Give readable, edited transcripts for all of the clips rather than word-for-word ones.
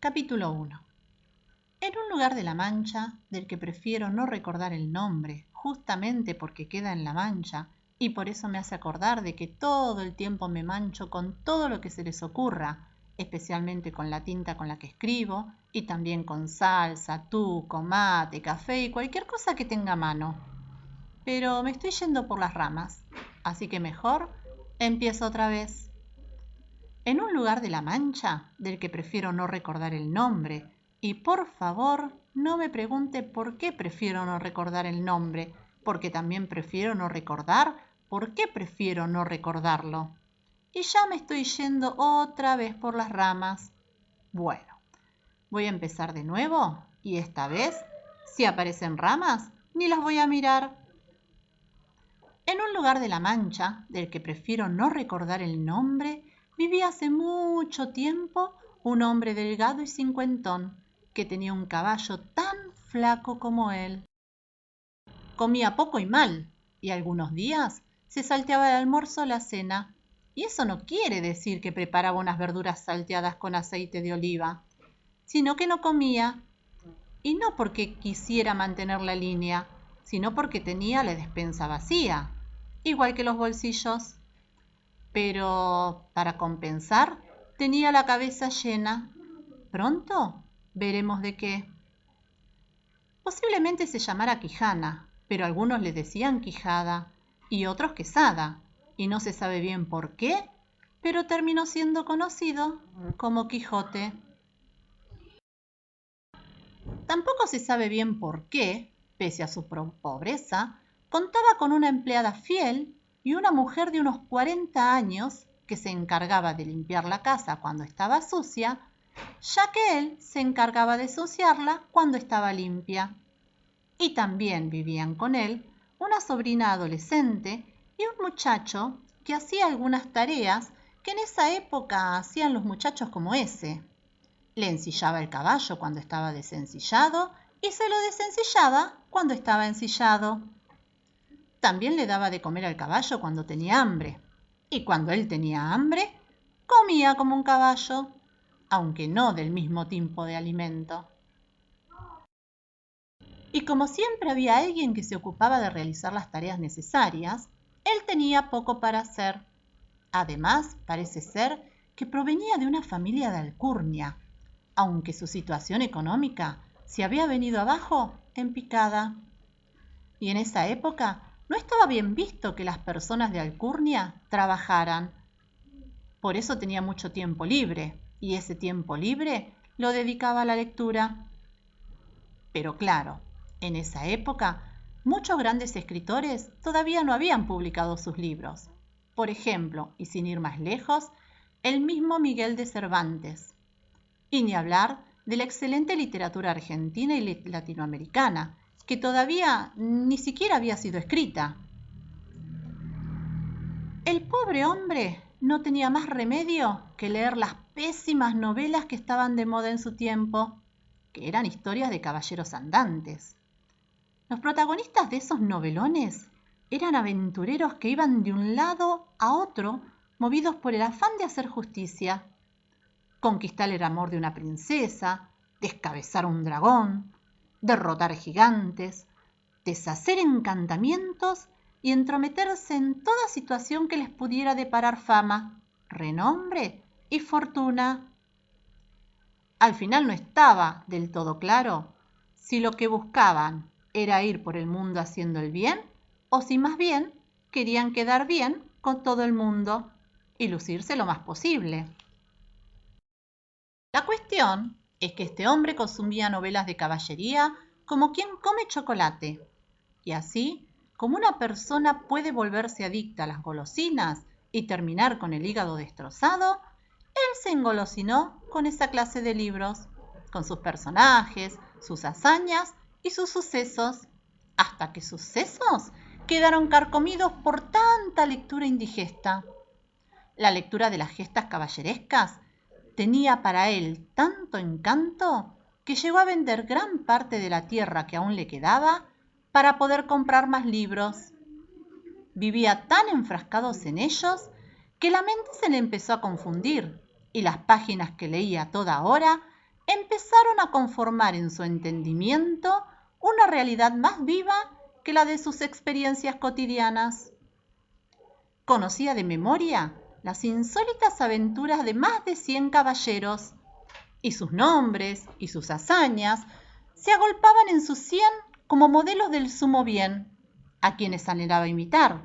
Capítulo 1. En un lugar de la Mancha, del que prefiero no recordar el nombre, justamente porque queda en la Mancha, y por eso me hace acordar de que todo el tiempo me mancho con todo lo que se les ocurra, especialmente con la tinta con la que escribo, y también con salsa, tuco, mate, café y cualquier cosa que tenga a mano. Pero me estoy yendo por las ramas, así que mejor empiezo otra vez. En un lugar de la Mancha, del que prefiero no recordar el nombre, y por favor no me pregunte por qué prefiero no recordar el nombre, porque también prefiero no recordar por qué prefiero no recordarlo. Y ya me estoy yendo otra vez por las ramas. Bueno, voy a empezar de nuevo, y esta vez, si aparecen ramas, ni las voy a mirar. En un lugar de la Mancha, del que prefiero no recordar el nombre, vivía hace mucho tiempo un hombre delgado y cincuentón, que tenía un caballo tan flaco como él. Comía poco y mal, y algunos días se salteaba el almuerzo o la cena, y eso no quiere decir que preparaba unas verduras salteadas con aceite de oliva, sino que no comía, y no porque quisiera mantener la línea, sino porque tenía la despensa vacía, igual que los bolsillos. Pero, para compensar, tenía la cabeza llena. Pronto veremos de qué. Posiblemente se llamara Quijana, pero algunos le decían Quijada y otros Quesada, y no se sabe bien por qué, pero terminó siendo conocido como Quijote. Tampoco se sabe bien por qué, pese a su pobreza, contaba con una empleada fiel y una mujer de unos 40 años que se encargaba de limpiar la casa cuando estaba sucia, ya que él se encargaba de ensuciarla cuando estaba limpia. Y también vivían con él una sobrina adolescente y un muchacho que hacía algunas tareas que en esa época hacían los muchachos como ese. Le ensillaba el caballo cuando estaba desencillado y se lo desencillaba cuando estaba ensillado. También le daba de comer al caballo cuando tenía hambre. Y cuando él tenía hambre, comía como un caballo, aunque no del mismo tipo de alimento. Y como siempre había alguien que se ocupaba de realizar las tareas necesarias, él tenía poco para hacer. Además, parece ser que provenía de una familia de alcurnia, aunque su situación económica se había venido abajo en picada. Y en esa época no estaba bien visto que las personas de alcurnia trabajaran. Por eso tenía mucho tiempo libre, y ese tiempo libre lo dedicaba a la lectura. Pero claro, en esa época muchos grandes escritores todavía no habían publicado sus libros. Por ejemplo, y sin ir más lejos, el mismo Miguel de Cervantes. Y ni hablar de la excelente literatura argentina y latinoamericana, que todavía ni siquiera había sido escrita. El pobre hombre no tenía más remedio que leer las pésimas novelas que estaban de moda en su tiempo, que eran historias de caballeros andantes. Los protagonistas de esos novelones eran aventureros que iban de un lado a otro movidos por el afán de hacer justicia. Conquistar el amor de una princesa, descabezar un dragón, derrotar gigantes, deshacer encantamientos y entrometerse en toda situación que les pudiera deparar fama, renombre y fortuna. Al final no estaba del todo claro si lo que buscaban era ir por el mundo haciendo el bien o si más bien querían quedar bien con todo el mundo y lucirse lo más posible. La cuestión es que este hombre consumía novelas de caballería como quien come chocolate, y así como una persona puede volverse adicta a las golosinas y terminar con el hígado destrozado, él se engolosinó con esa clase de libros, con sus personajes, sus hazañas y sus sucesos, hasta que sus sesos quedaron carcomidos por tanta lectura indigesta. La lectura de las gestas caballerescas tenía para él tanto encanto que llegó a vender gran parte de la tierra que aún le quedaba para poder comprar más libros. Vivía tan enfrascados en ellos que la mente se le empezó a confundir y las páginas que leía a toda hora empezaron a conformar en su entendimiento una realidad más viva que la de sus experiencias cotidianas. Conocía de memoria las insólitas aventuras de más de 100 caballeros, y sus nombres y sus hazañas se agolpaban en su sien como modelos del sumo bien, a quienes anhelaba imitar.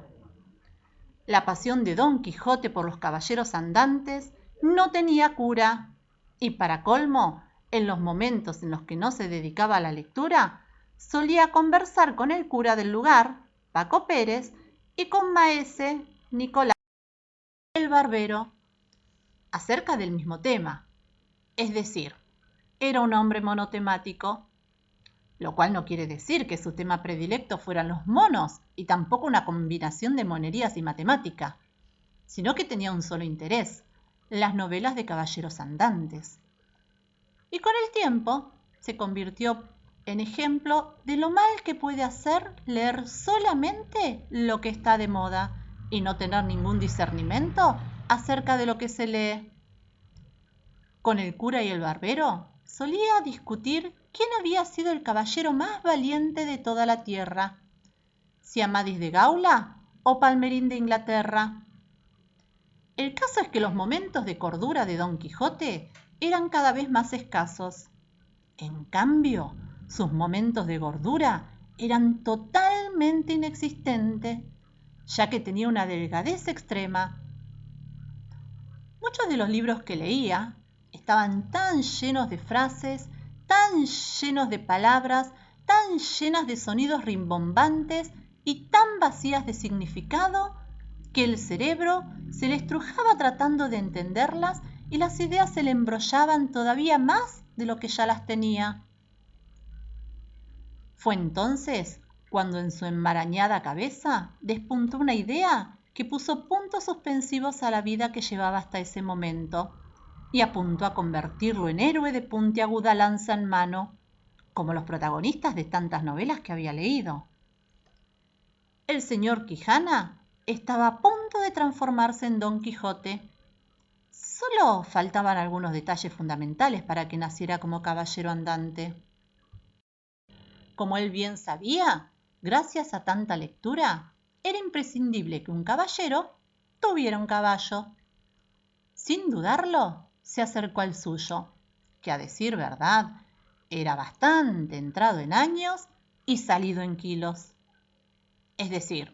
La pasión de Don Quijote por los caballeros andantes no tenía cura, y para colmo, en los momentos en los que no se dedicaba a la lectura, solía conversar con el cura del lugar, Paco Pérez, y con maese Nicolás el barbero, acerca del mismo tema. Es decir, era un hombre monotemático, lo cual no quiere decir que su tema predilecto fueran los monos y tampoco una combinación de monerías y matemática, sino que tenía un solo interés, las novelas de caballeros andantes. Y con el tiempo se convirtió en ejemplo de lo mal que puede hacer leer solamente lo que está de moda y no tener ningún discernimiento acerca de lo que se lee. Con el cura y el barbero solía discutir quién había sido el caballero más valiente de toda la tierra, si Amadís de Gaula o Palmerín de Inglaterra. El caso es que los momentos de cordura de Don Quijote eran cada vez más escasos. En cambio, sus momentos de gordura eran totalmente inexistentes, ya que tenía una delgadez extrema. Muchos de los libros que leía estaban tan llenos de frases, tan llenos de palabras, tan llenas de sonidos rimbombantes y tan vacías de significado, que el cerebro se le estrujaba tratando de entenderlas y las ideas se le embrollaban todavía más de lo que ya las tenía. Fue entonces cuando en su enmarañada cabeza despuntó una idea que puso puntos suspensivos a la vida que llevaba hasta ese momento y apuntó a convertirlo en héroe de puntiaguda lanza en mano, como los protagonistas de tantas novelas que había leído. El señor Quijana estaba a punto de transformarse en Don Quijote. Solo faltaban algunos detalles fundamentales para que naciera como caballero andante. Como él bien sabía, gracias a tanta lectura, era imprescindible que un caballero tuviera un caballo. Sin dudarlo, se acercó al suyo, que a decir verdad, era bastante entrado en años y salido en kilos. Es decir,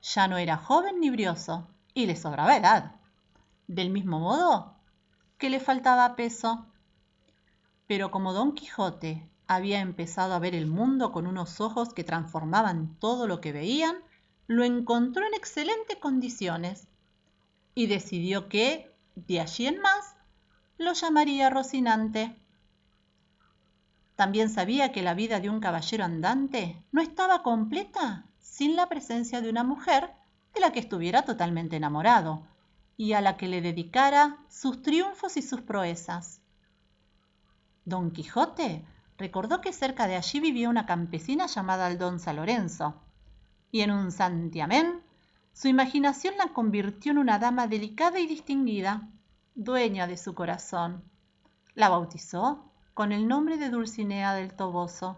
ya no era joven ni brioso, y le sobraba edad, del mismo modo que le faltaba peso. Pero como Don Quijote había empezado a ver el mundo con unos ojos que transformaban todo lo que veían, lo encontró en excelentes condiciones y decidió que, de allí en más, lo llamaría Rocinante. También sabía que la vida de un caballero andante no estaba completa sin la presencia de una mujer de la que estuviera totalmente enamorado y a la que le dedicara sus triunfos y sus proezas. Don Quijote recordó que cerca de allí vivía una campesina llamada Aldonza Lorenzo, y en un santiamén su imaginación la convirtió en una dama delicada y distinguida, dueña de su corazón. La bautizó con el nombre de Dulcinea del Toboso.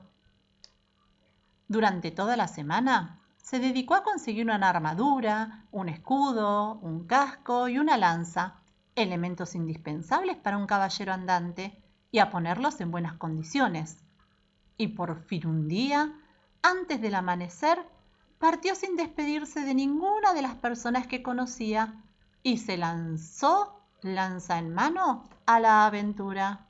Durante toda la semana se dedicó a conseguir una armadura, un escudo, un casco y una lanza, elementos indispensables para un caballero andante, y a ponerlos en buenas condiciones. Y por fin un día, antes del amanecer, partió sin despedirse de ninguna de las personas que conocía y se lanzó, lanza en mano, a la aventura.